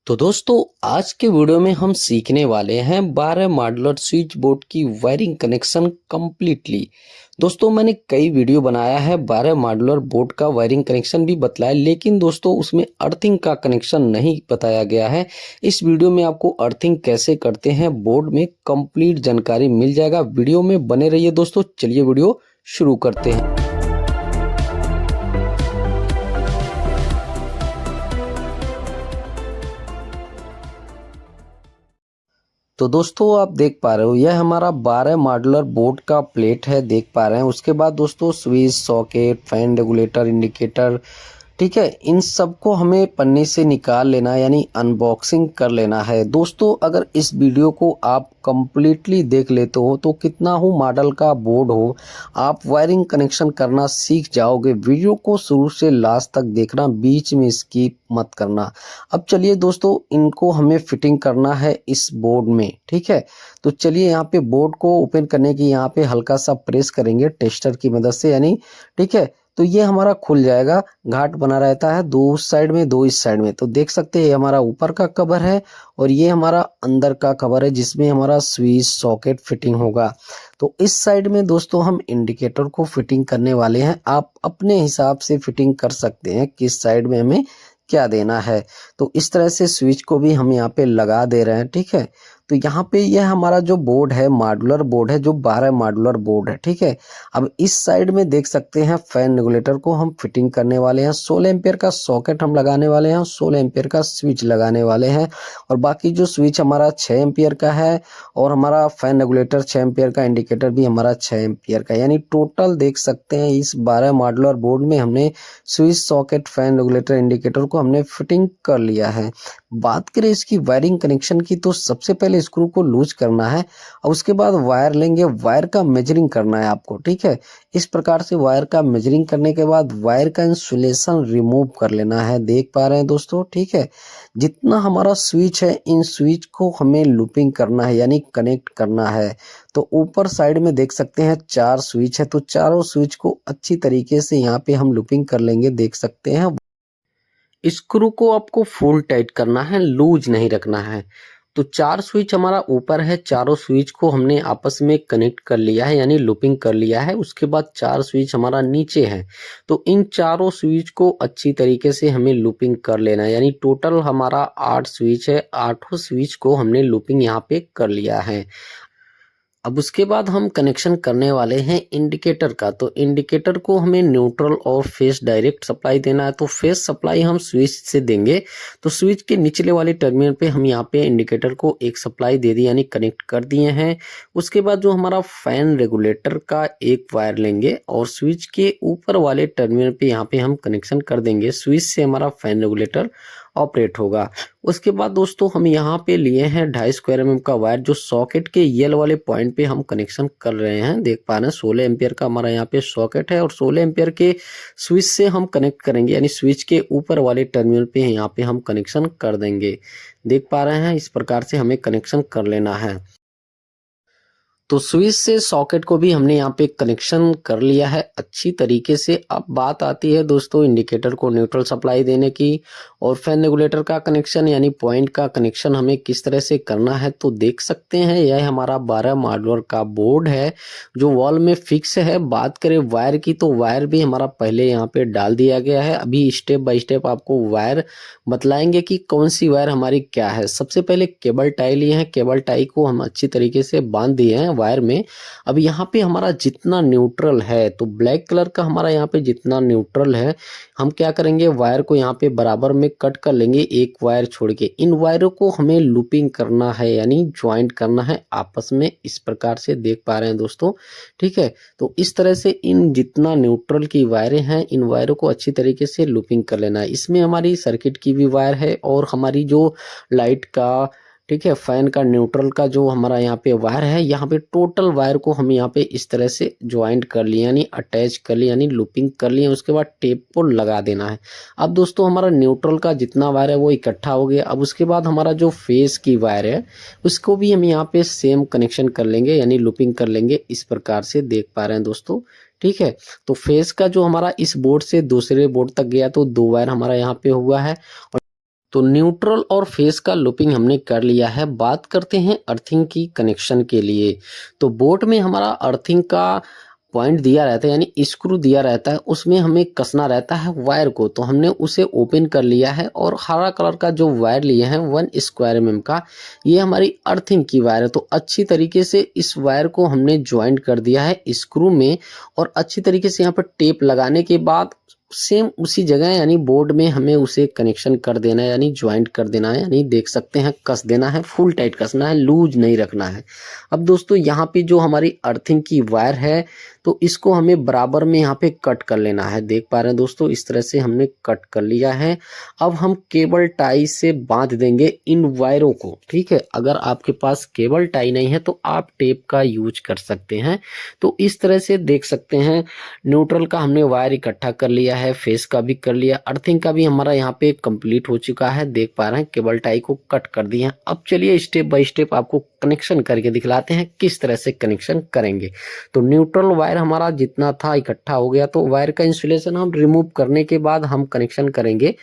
तो दोस्तों आज के वीडियो में हम सीखने वाले हैं 12 मॉड्यूलर स्विच बोर्ड की वायरिंग कनेक्शन कंप्लीटली। दोस्तों मैंने कई वीडियो बनाया है 12 मॉड्यूलर बोर्ड का वायरिंग कनेक्शन भी बताया, लेकिन दोस्तों उसमें अर्थिंग का कनेक्शन नहीं बताया गया है। इस वीडियो में आपको अर्थिंग कैसे करते हैं बोर्ड में कंप्लीट जानकारी मिल जाएगा। वीडियो में बने रहिए दोस्तों। चलिए वीडियो शुरू करते हैं। तो दोस्तों आप देख पा रहे हो यह हमारा 12 मॉड्यूलर बोर्ड का प्लेट है, देख पा रहे हैं। उसके बाद दोस्तों switch, socket, fan regulator, indicator, ठीक है, इन सबको हमें पन्नी से निकाल लेना है, यानी अनबॉक्सिंग कर लेना है। दोस्तों अगर इस वीडियो को आप कंप्लीटली देख लेते हो तो कितना हो मॉडल का बोर्ड हो, आप वायरिंग कनेक्शन करना सीख जाओगे। वीडियो को शुरू से लास्ट तक देखना, बीच में स्किप मत करना। अब चलिए दोस्तों इनको हमें फिटिंग करना है इस बोर्ड में, ठीक है। तो चलिए यहाँ पे बोर्ड को ओपन करने की यहाँ पे हल्का सा प्रेस करेंगे टेस्टर की मदद से, यानी ठीक है। तो ये हमारा खुल जाएगा, घाट बना रहता है, दो उस साइड में दो इस साइड में। तो देख सकते हैं ये हमारा ऊपर का कवर है और ये हमारा अंदर का कवर है जिसमें हमारा स्विच सॉकेट फिटिंग होगा। तो इस साइड में दोस्तों हम इंडिकेटर को फिटिंग करने वाले हैं। आप अपने हिसाब से फिटिंग कर सकते हैं किस साइड में हमें क्या देना है। तो इस तरह से स्विच को भी हम यहाँ पे लगा दे रहे हैं, ठीक है। तो यहाँ पे यह हमारा जो बोर्ड है मॉड्यूलर बोर्ड है, जो 12 मॉड्यूलर बोर्ड है, ठीक है। अब इस साइड में देख सकते हैं फैन रेगुलेटर को हम फिटिंग करने वाले हैं। 16 एम्पियर का सॉकेट हम लगाने वाले हैं, 16 एम्पियर का स्विच लगाने वाले हैं। और बाकी जो स्विच हमारा 6 एम्पियर का है और हमारा फैन रेगुलेटर 6 एम्पियर का, इंडिकेटर भी हमारा 6 एम्पियर का। यानी टोटल देख सकते हैं इस 12 मॉड्यूलर बोर्ड में हमने switch, socket, fan regulator, indicator को हमने फिटिंग कर लिया है। बात करें इसकी वायरिंग कनेक्शन की, तो सबसे पहले स्क्रू को लूज करना है और उसके बाद वायर लेंगे, वायर का मेजरिंग करना है आपको, ठीक है। इस प्रकार से वायर का मेजरिंग करने के बाद वायर का इंसुलेशन रिमूव कर लेना है, देख पा रहे हैं दोस्तों, ठीक है। जितना हमारा स्विच है इन स्विच को हमें लूपिंग करना है, यानी कनेक्ट करना है। तो ऊपर साइड में देख सकते हैं 4 स्विच है, तो चारों स्विच को अच्छी तरीके से यहाँ पे हम लूपिंग कर लेंगे, देख सकते हैं। स्क्रू को आपको फुल टाइट करना है, लूज नहीं रखना है। तो 4 स्विच हमारा ऊपर है, चारों स्विच को हमने आपस में कनेक्ट कर लिया है, यानी लूपिंग कर लिया है। उसके बाद 4 स्विच हमारा नीचे है, तो इन चारों स्विच को अच्छी तरीके से हमें लूपिंग कर लेना है। यानी टोटल हमारा 8 स्विच है, 8 स्विच को हमने लूपिंग यहाँ पे कर लिया है। अब उसके बाद हम कनेक्शन करने वाले हैं इंडिकेटर का। तो इंडिकेटर को हमें न्यूट्रल और फेस डायरेक्ट सप्लाई देना है। तो फेस सप्लाई हम स्विच से देंगे। तो स्विच के निचले वाले टर्मिनल पे हम यहाँ पे इंडिकेटर को एक सप्लाई दे दी, यानी कनेक्ट कर दिए हैं। उसके बाद जो हमारा फैन रेगुलेटर का एक वायर लेंगे और स्विच के ऊपर वाले टर्मिनल पे यहाँ पे हम कनेक्शन कर देंगे। स्विच से हमारा फैन रेगुलेटर ऑपरेट होगा। उसके बाद दोस्तों हम यहाँ पे लिए हैं 2.5 स्क्वायर mm का वायर, जो सॉकेट के येलो वाले पॉइंट पे हम कनेक्शन कर रहे हैं। देख पा रहे हैं 16 एम्पियर का हमारा यहाँ पे सॉकेट है और 16 एम्पियर के स्विच से हम कनेक्ट करेंगे, यानी स्विच के ऊपर वाले टर्मिनल पे यहाँ पे हम कनेक्शन कर देंगे। देख पा रहे हैं इस प्रकार से हमें कनेक्शन कर लेना है। तो स्विच से सॉकेट को भी हमने यहाँ पे कनेक्शन कर लिया है अच्छी तरीके से। अब बात आती है दोस्तों इंडिकेटर को न्यूट्रल सप्लाई देने की और फैन रेगुलेटर का कनेक्शन, यानी पॉइंट का कनेक्शन हमें किस तरह से करना है। तो देख सकते हैं यह हमारा 12 मॉड्यूलर का बोर्ड है जो वॉल में फिक्स है। बात करें वायर की, तो वायर भी हमारा पहले यहाँ पे डाल दिया गया है। अभी स्टेप बाय स्टेप आपको वायर बतलाएंगे कि कौन सी वायर हमारी क्या है। सबसे पहले केबल टाई लिए हैं, केबल टाई को हम अच्छी तरीके से बांध दिए हैं वायर में। अब यहाँ पे हमारा जितना न्यूट्रल है, तो ब्लैक कलर का हमारा यहाँ पे जितना न्यूट्रल है, हम क्या करेंगे वायर को यहाँ पे बराबर में कट कर लेंगे, एक वायर छोड़ के। इन वायरों को हमें लूपिंग करना है, यानी ज्वाइंट करना है आपस में, इस प्रकार से देख पा रहे हैं दोस्तों, ठीक है। तो इस तरह से इन जितना न्यूट्रल की वायरें हैं इन वायरों को अच्छी तरीके से लूपिंग कर लेना है। इसमें हमारी सर्किट की भी वायर है और हमारी जो लाइट का, ठीक है, फैन का, न्यूट्रल का जो हमारा यहाँ पे वायर है, यहाँ पे टोटल वायर को हम यहाँ पे इस तरह से ज्वाइंट कर लिए, यानी अटैच कर लिए, यानी लूपिंग कर लिए। उसके बाद टेप को लगा देना है। अब दोस्तों हमारा न्यूट्रल का जितना वायर है वो इकट्ठा हो गया। अब उसके बाद हमारा जो फेस की वायर है उसको भी हम यहाँ पे सेम कनेक्शन कर लेंगे, यानी लूपिंग कर लेंगे, इस प्रकार से देख पा रहे हैं दोस्तों, ठीक है। तो फेस का जो हमारा इस बोर्ड से दूसरे बोर्ड तक गया, तो 2 वायर हमारा यहाँ पे हुआ है। तो न्यूट्रल और फेस का लूपिंग हमने कर लिया है। बात करते हैं अर्थिंग की कनेक्शन के लिए। तो बोट में हमारा अर्थिंग का पॉइंट दिया रहता है, यानी स्क्रू दिया रहता है, उसमें हमें कसना रहता है वायर को। तो हमने उसे ओपन कर लिया है और हरा कलर का जो वायर लिए हैं 1 स्क्वायर mm का, ये हमारी अर्थिंग की वायर है। तो अच्छी तरीके से इस वायर को हमने ज्वाइंट कर दिया है स्क्रू में, और अच्छी तरीके से यहाँ पर टेप लगाने के बाद सेम उसी जगह यानी बोर्ड में हमें उसे कनेक्शन कर देना है, यानी ज्वाइंट कर देना है, यानी देख सकते हैं कस देना है, फुल टाइट कसना है, लूज नहीं रखना है। अब दोस्तों यहाँ पे जो हमारी अर्थिंग की वायर है, तो इसको हमें बराबर में यहाँ पे कट कर लेना है। देख पा रहे हैं दोस्तों, इस तरह से हमने कट कर लिया है। अब हम केबल टाई से बांध देंगे इन वायरों को, ठीक है। अगर आपके पास केबल टाई नहीं है तो आप टेप का यूज कर सकते हैं। तो इस तरह से देख सकते हैं न्यूट्रल का हमने वायर इकट्ठा कर लिया है, फेस का भी कर लिया, अर्थिंग का भी हमारा यहाँ पे कंप्लीट हो चुका है। देख पा रहे हैं केबल टाई को कट कर दिए हैं। अब चलिए स्टेप बाय स्टेप आपको कनेक्शन करके दिखलाते हैं किस तरह से कनेक्शन करेंगे। तो न्यूट्रल वायर हमारा जितना था इकट्ठा हो गया, तो वायर का इंसुलेशन हम रिमूव करने के बाद हम कनेक्शन करेंगे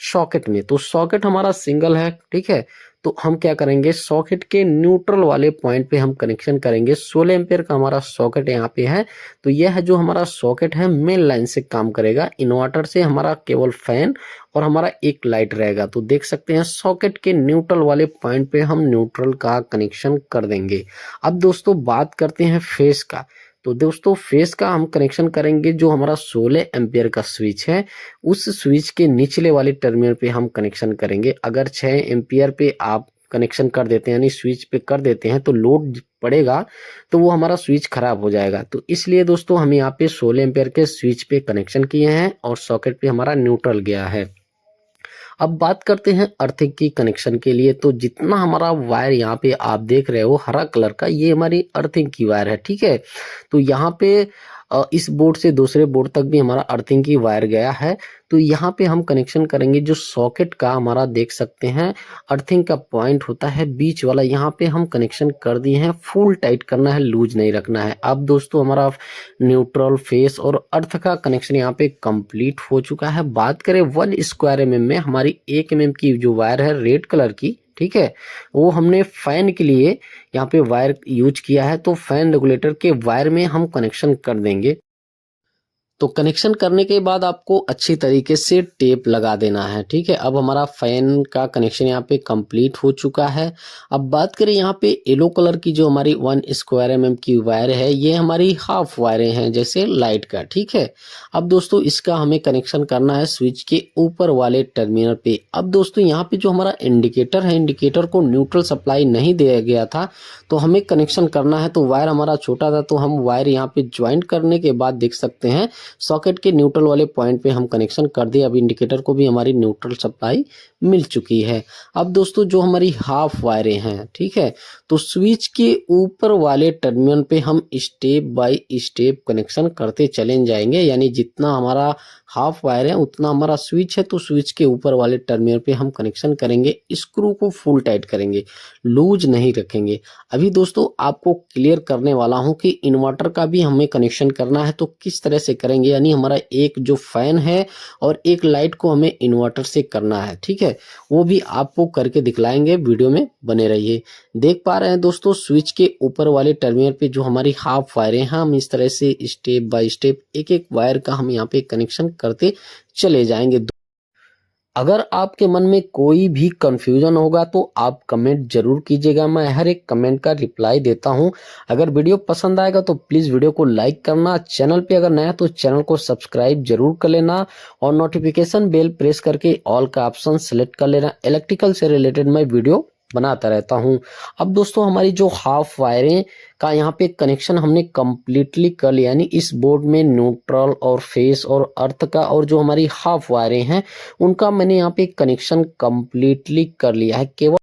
सॉकेट में। तो सॉकेट हमारा सिंगल है, ठीक है। तो हम क्या करेंगे, सॉकेट के न्यूट्रल वाले पॉइंट पे हम कनेक्शन करेंगे। 16 एम्पियर का हमारा सॉकेट यहाँ पे है। तो यह है जो हमारा सॉकेट है, मेन लाइन से काम करेगा। इन्वर्टर से हमारा केवल फैन और हमारा एक लाइट रहेगा। तो देख सकते हैं सॉकेट के न्यूट्रल वाले पॉइंट पे हम न्यूट्रल का कनेक्शन कर देंगे। अब दोस्तों बात करते हैं फेस का। तो दोस्तों फेस का हम कनेक्शन करेंगे जो हमारा 16 एम्पियर का स्विच है, उस स्विच के निचले वाले टर्मिनल पे हम कनेक्शन करेंगे। अगर 6 एम्पियर पे आप कनेक्शन कर देते हैं, यानी स्विच पे कर देते हैं, तो लोड पड़ेगा तो वो हमारा स्विच खराब हो जाएगा। तो इसलिए दोस्तों हम यहाँ पे 16 एम्पियर के स्विच पे कनेक्शन किए हैं और सॉकेट पे हमारा न्यूट्रल गया है। अब बात करते हैं अर्थिंग की कनेक्शन के लिए। तो जितना हमारा वायर यहाँ पे आप देख रहे हो हरा कलर का, ये हमारी अर्थिंग की वायर है, ठीक है। तो यहाँ पे इस बोर्ड से दूसरे बोर्ड तक भी हमारा अर्थिंग की वायर गया है। तो यहाँ पे हम कनेक्शन करेंगे जो सॉकेट का हमारा देख सकते हैं अर्थिंग का पॉइंट होता है बीच वाला, यहाँ पे हम कनेक्शन कर दिए हैं। फुल टाइट करना है, लूज नहीं रखना है। अब दोस्तों हमारा न्यूट्रल, फेस और अर्थ का कनेक्शन यहाँ पे कंप्लीट हो चुका है। बात करें 1 स्क्वायर mm में, हमारी 1 mm की जो वायर है रेड कलर की, ठीक है, वो हमने फैन के लिए यहाँ पे वायर यूज किया है। तो फैन रेगुलेटर के वायर में हम कनेक्शन कर देंगे। तो कनेक्शन करने के बाद आपको अच्छी तरीके से टेप लगा देना है, ठीक है। अब हमारा फैन का कनेक्शन यहाँ पे कंप्लीट हो चुका है। अब बात करें यहाँ पे येलो कलर की जो हमारी 1 स्क्वायर mm की वायर है, ये हमारी हाफ वायरें हैं जैसे लाइट का, ठीक है। अब दोस्तों इसका हमें कनेक्शन करना है स्विच के ऊपर वाले टर्मिनल पे। अब दोस्तों यहाँ पे जो हमारा इंडिकेटर है, इंडिकेटर को न्यूट्रल सप्लाई नहीं दिया गया था, तो हमें कनेक्शन करना है। तो वायर हमारा छोटा था, तो हम वायर यहाँ पे ज्वाइंट करने के बाद देख सकते हैं सॉकेट के न्यूट्रल वाले पॉइंट पे हम कनेक्शन कर दिए। अब इंडिकेटर को भी हमारी न्यूट्रल सप्लाई मिल चुकी है। अब दोस्तों जो हमारी हाफ वायरें हैं, ठीक है, तो स्विच के ऊपर वाले टर्मिनल पे हम स्टेप बाय स्टेप कनेक्शन करते चले जाएंगे। यानी जितना हमारा हाफ वायर है उतना हमारा स्विच है, तो स्विच के ऊपर वाले टर्मिनल पे हम कनेक्शन करेंगे। स्क्रू को फुल टाइट करेंगे, लूज नहीं रखेंगे। अभी दोस्तों आपको क्लियर करने वाला हूं कि इन्वर्टर का भी हमें कनेक्शन करना है, तो किस तरह से करेंगे। यानी हमारा एक जो फैन है और एक लाइट को हमें इन्वर्टर से करना है, ठीक है, वो भी आपको करके दिखलाएंगे। वीडियो में बने रहिए। देख पा रहे हैं दोस्तों स्विच के ऊपर वाले टर्मिनल पे जो हमारी हाफ वायरें हैं, हम इस तरह से स्टेप बाय स्टेप एक एक वायर का हम यहाँ पे कनेक्शन करते चले जाएंगे। अगर आपके मन में कोई भी कंफ्यूजन होगा तो आप कमेंट जरूर कीजिएगा, मैं हर एक कमेंट का रिप्लाई देता हूं। अगर वीडियो पसंद आएगा तो प्लीज वीडियो को लाइक करना, चैनल पे अगर नया तो चैनल को सब्सक्राइब जरूर कर लेना और नोटिफिकेशन बेल प्रेस करके ऑल का ऑप्शन सेलेक्ट कर लेना। इलेक्ट्रिकल से रिलेटेड मैं वीडियो बनाता रहता हूं। अब दोस्तों हमारी जो हाफ वायरें का यहाँ पे कनेक्शन हमने कंप्लीटली कर लिया, यानी इस बोर्ड में न्यूट्रल और फेस और अर्थ का और जो हमारी हाफ वायरें हैं उनका मैंने यहाँ पे कनेक्शन कंप्लीटली कर लिया है। केवल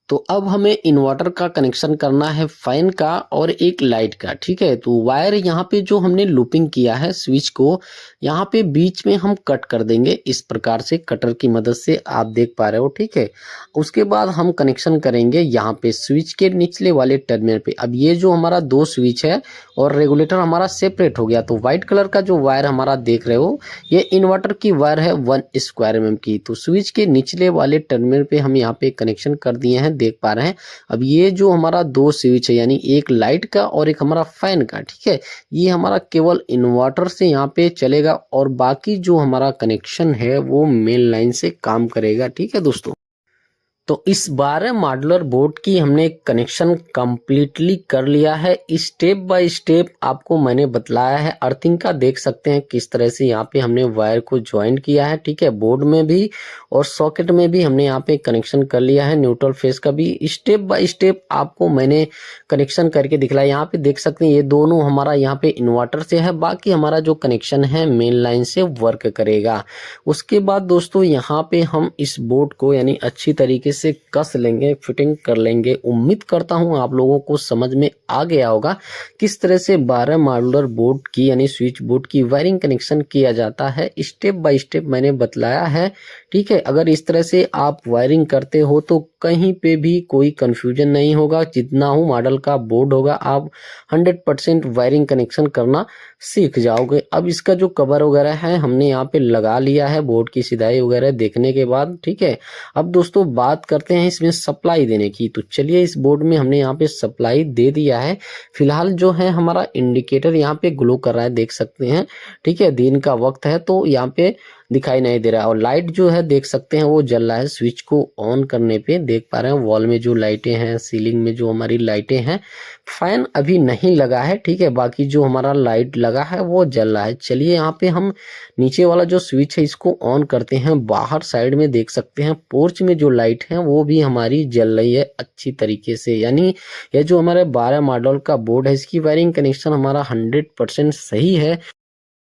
तो अब हमें इन्वर्टर का कनेक्शन करना है फैन का और एक लाइट का, ठीक है। तो वायर यहाँ पे जो हमने लूपिंग किया है स्विच को, यहाँ पे बीच में हम कट कर देंगे इस प्रकार से कटर की मदद से, आप देख पा रहे हो, ठीक है। उसके बाद हम कनेक्शन करेंगे यहाँ पे स्विच के निचले वाले टर्मिनल पे। अब ये जो हमारा दो स्विच है और रेगुलेटर हमारा सेपरेट हो गया, तो व्हाइट कलर का जो वायर हमारा देख रहे हो ये इन्वर्टर की वायर है 1 mm की। तो स्विच के निचले वाले टर्मिनल पे हम यहाँ पे कनेक्शन कर दिए हैं, देख पा रहे हैं। अब ये जो हमारा दो स्विच है यानी एक लाइट का और एक हमारा फैन का, ठीक है, ये हमारा केवल इन्वर्टर से यहाँ पे चलेगा और बाकी जो हमारा कनेक्शन है वो मेन लाइन से काम करेगा, ठीक है दोस्तों। तो इस 12 मॉड्यूलर बोर्ड की हमने कनेक्शन कंप्लीटली कर लिया है। स्टेप बाय स्टेप आपको मैंने बतलाया है। अर्थिंग का देख सकते हैं किस तरह से यहाँ पे हमने वायर को ज्वाइन किया है, ठीक है। बोर्ड में भी और सॉकेट में भी हमने यहाँ पे कनेक्शन कर लिया है। न्यूट्रल फेस का भी स्टेप बाय स्टेप आपको मैंने कनेक्शन करके दिखलाया। यहाँ पे देख सकते हैं ये दोनों हमारा यहाँ पे इन्वर्टर से है, बाकी हमारा जो कनेक्शन है मेन लाइन से वर्क करेगा। उसके बाद दोस्तों यहाँ पे हम इस बोर्ड को यानी अच्छी तरीके से कस लेंगे, फिटिंग कर लेंगे। उम्मीद करता हूं आप लोगों को समझ में आ गया होगा किस तरह से 12 मॉड्यूलर बोर्ड की यानी स्विच बोर्ड की वायरिंग कनेक्शन किया जाता है। स्टेप बाय स्टेप मैंने बतलाया है, ठीक है। अगर इस तरह से आप वायरिंग करते हो तो कहीं पे भी कोई कंफ्यूजन नहीं होगा। जितना हो मॉडल का बोर्ड होगा आप 100% वायरिंग कनेक्शन करना सीख जाओगे। अब इसका जो कवर वगैरह है हमने यहाँ पे लगा लिया है बोर्ड की सिधाई वगैरह देखने के बाद, ठीक है। अब दोस्तों बात करते हैं इसमें सप्लाई देने की। तो चलिए इस बोर्ड में हमने यहाँ पे सप्लाई दे दिया है। फिलहाल जो है हमारा इंडिकेटर यहाँ पे ग्लो कर रहा है, देख सकते हैं, ठीक है। दिन का वक्त है तो यहाँ पे दिखाई नहीं दे रहा है और लाइट जो है देख सकते हैं वो जल रहा है। स्विच को ऑन करने पे देख पा रहे हैं वॉल में जो लाइटें हैं, सीलिंग में जो हमारी लाइटें हैं। फैन अभी नहीं लगा है, ठीक है, बाकी जो हमारा लाइट लगा है वो जल रहा है। चलिए यहाँ पे हम नीचे वाला जो स्विच है इसको ऑन करते हैं। बाहर साइड में देख सकते हैं पोर्च में जो लाइट है वो भी हमारी जल रही है अच्छी तरीके से। यानी ये जो हमारे 12 मॉडल का बोर्ड है इसकी वायरिंग कनेक्शन हमारा 100% सही है।